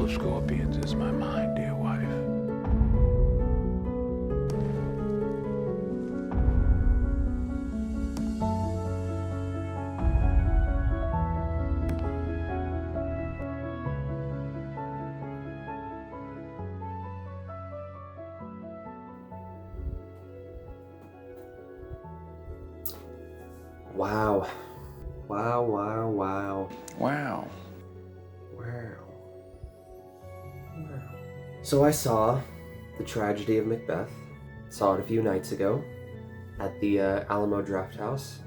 scorpions is my mind, dear wife. Wow. Wow, wow, wow. Wow. Wow. So I saw The Tragedy of Macbeth. Saw it a few nights ago at the Alamo Drafthouse,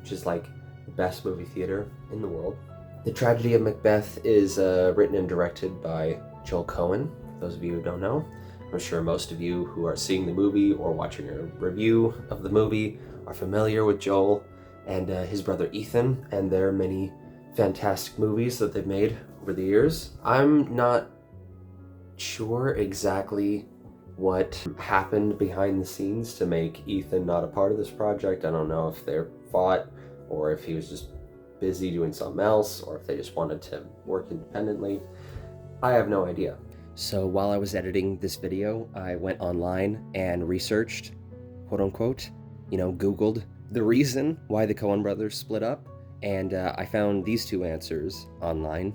which is like the best movie theater in the world. The Tragedy of Macbeth is written and directed by Joel Coen. For those of you who don't know, I'm sure most of you who are seeing the movie or watching a review of the movie are familiar with Joel and his brother Ethan and their many fantastic movies that they've made over the years. I'm not sure exactly what happened behind the scenes to make Ethan not a part of this project. I don't know if they fought or if he was just busy doing something else or if they just wanted to work independently. I have no idea. So while I was editing this video, I went online and researched, quote unquote, Googled the reason why the Coen brothers split up, and I found these two answers online.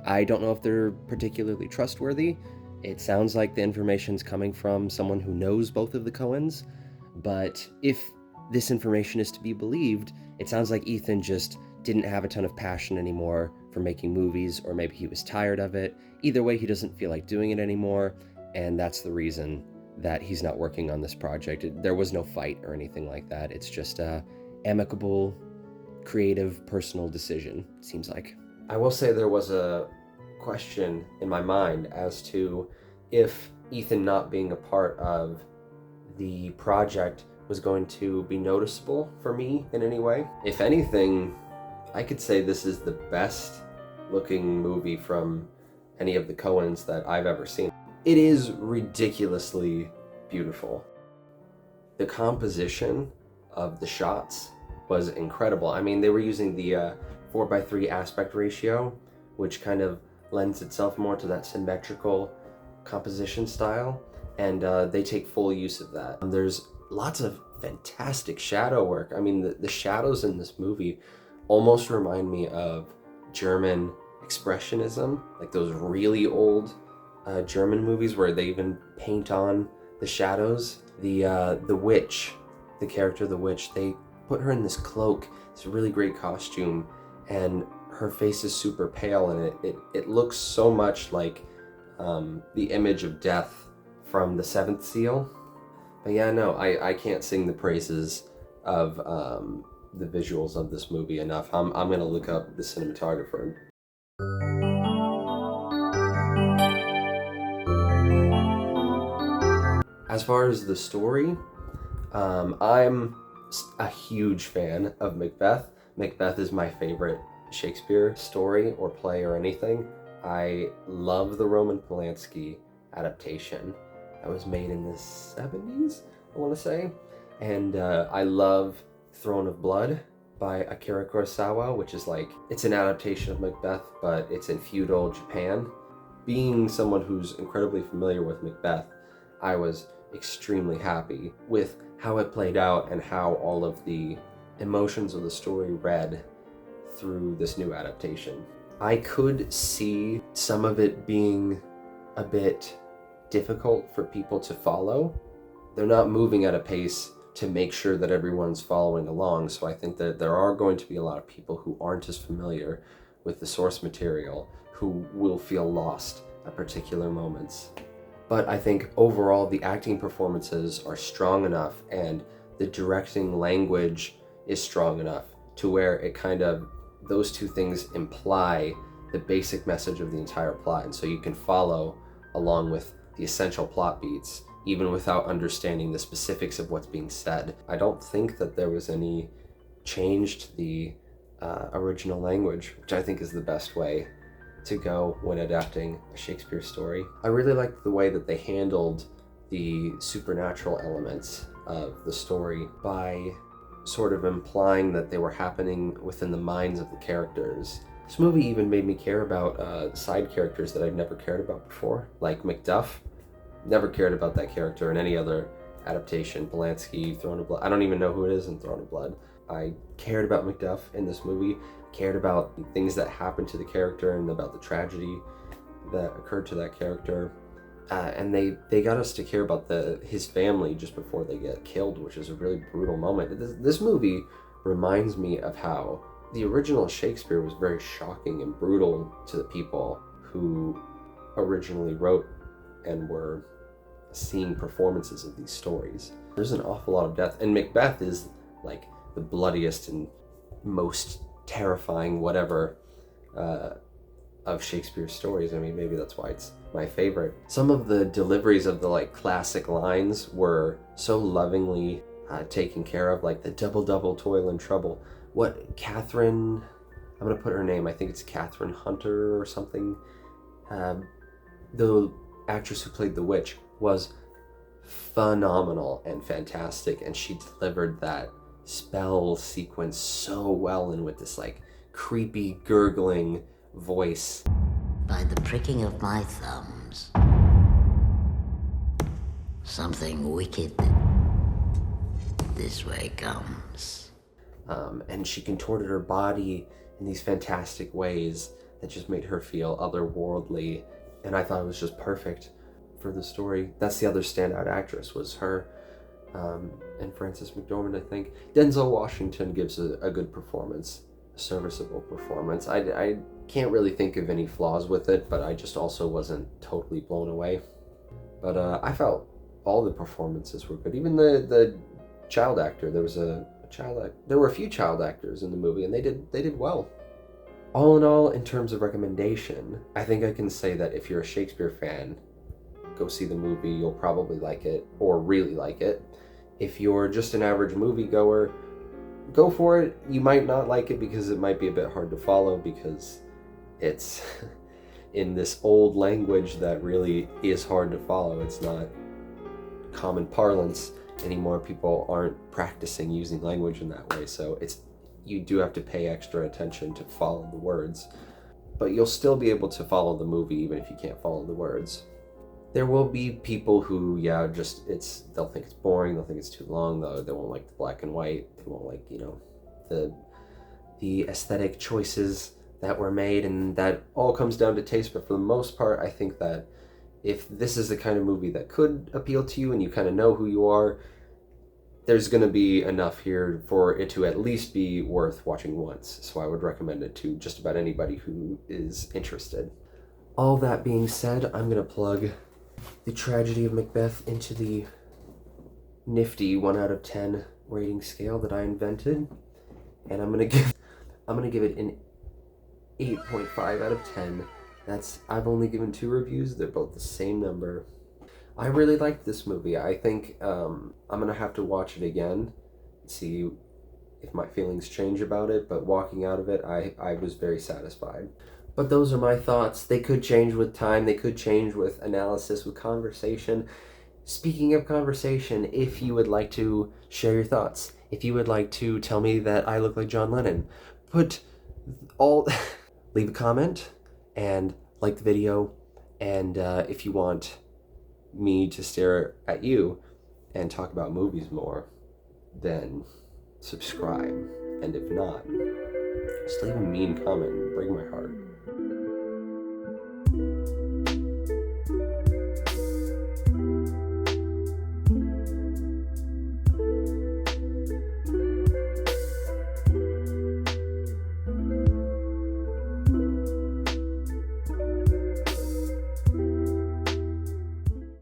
I don't know if they're particularly trustworthy. It sounds like the information's coming from someone who knows both of the Coens, but if this information is to be believed, it sounds like Ethan just didn't have a ton of passion anymore for making movies, or maybe he was tired of it. Either way, he doesn't feel like doing it anymore, and that's the reason that he's not working on this project. There was no fight or anything like that. It's just a amicable, creative, personal decision, it seems like. I will say there was a question in my mind as to if Ethan not being a part of the project was going to be noticeable for me in any way. If anything, I could say this is the best looking movie from any of the Coens that I've ever seen. It is ridiculously beautiful. The composition of the shots was incredible. I mean, they were using the 4:3 aspect ratio, which kind of lends itself more to that symmetrical composition style, and they take full use of that. There's lots of fantastic shadow work. I mean, the shadows in this movie almost remind me of German expressionism, like those really old German movies where they even paint on the shadows. The witch, the character, the witch, they put her in this cloak, this really great costume, and her face is super pale, and it looks so much like the image of death from The Seventh Seal. But yeah, no, I can't sing the praises of the visuals of this movie enough. I'm gonna look up the cinematographer. As far as the story, I'm a huge fan of Macbeth. Macbeth is my favorite Shakespeare story or play or anything. I love the Roman Polanski adaptation that was made in the 70s, I want to say. And I love Throne of Blood by Akira Kurosawa, which is like, it's an adaptation of Macbeth, but it's in feudal Japan. Being someone who's incredibly familiar with Macbeth, I was extremely happy with how it played out and how all of the emotions of the story read through this new adaptation. I could see some of it being a bit difficult for people to follow. They're not moving at a pace to make sure that everyone's following along, so I think that there are going to be a lot of people who aren't as familiar with the source material who will feel lost at particular moments. But I think overall the acting performances are strong enough and the directing language is strong enough to where it kind of, those two things imply the basic message of the entire plot, and so you can follow along with the essential plot beats even without understanding the specifics of what's being said. I don't think that there was any change to the original language, which I think is the best way to go when adapting a Shakespeare story. I really liked the way that they handled the supernatural elements of the story by sort of implying that they were happening within the minds of the characters This movie even made me care about side characters that I'd never cared about before, like Macduff. Never cared about that character in any other adaptation. Polanski, Throne of Blood. I don't even know who it is in Throne of Blood. I cared about Macduff in this movie. Cared about the things that happened to the character and about the tragedy that occurred to that character. And they got us to care about his family just before they get killed, which is a really brutal moment. This movie reminds me of how the original Shakespeare was very shocking and brutal to the people who originally wrote and were seeing performances of these stories. There's an awful lot of death, and Macbeth is like the bloodiest and most terrifying whatever of Shakespeare's stories. I mean, maybe that's why it's my favorite. Some of the deliveries of the like classic lines were so lovingly taken care of, like the double toil and trouble. What Catherine, I'm gonna put her name, I think it's Catherine Hunter or something. The actress who played the witch was phenomenal and fantastic, and she delivered that spell sequence so well, and with this like creepy gurgling voice. By the pricking of my thumbs, something wicked this way comes. And she contorted her body in these fantastic ways that just made her feel otherworldly, and I thought it was just perfect for the story. That's the other standout actress, was her, and Frances McDormand, I think. Denzel Washington gives a good performance, a serviceable performance. I can't really think of any flaws with it, but I just also wasn't totally blown away. But I felt all the performances were good. Even the child actor, there were a few child actors in the movie, and they did well. All in all, in terms of recommendation, I think I can say that if you're a Shakespeare fan, go see the movie. You'll probably like it, or really like it. If you're just an average moviegoer, go for it. You might not like it because it might be a bit hard to follow, because it's in this old language that really is hard to follow. It's not common parlance anymore. People aren't practicing using language in that way, so you do have to pay extra attention to follow the words, but you'll still be able to follow the movie even if you can't follow the words. There will be people who, they'll think it's boring, they'll think it's too long, they won't like the black and white, they won't like, the aesthetic choices that were made, and that all comes down to taste. But for the most part, I think that if this is the kind of movie that could appeal to you and you kind of know who you are, there's going to be enough here for it to at least be worth watching once. So I would recommend it to just about anybody who is interested. All that being said, I'm going to plug The Tragedy of Macbeth into the nifty 1 out of 10 rating scale that I invented, and I'm going to give it an 8.5 out of 10. I've only given 2 reviews. They're both the same number. I really liked this movie. I think I'm gonna have to watch it again, see if my feelings change about it, but walking out of it, I was very satisfied. But those are my thoughts. They could change with time, they could change with analysis, with conversation. Speaking of conversation, if you would like to share your thoughts, if you would like to tell me that I look like John Lennon, leave a comment and like the video, and if you want me to stare at you and talk about movies more, then subscribe. And if not, just leave a mean comment and break my heart.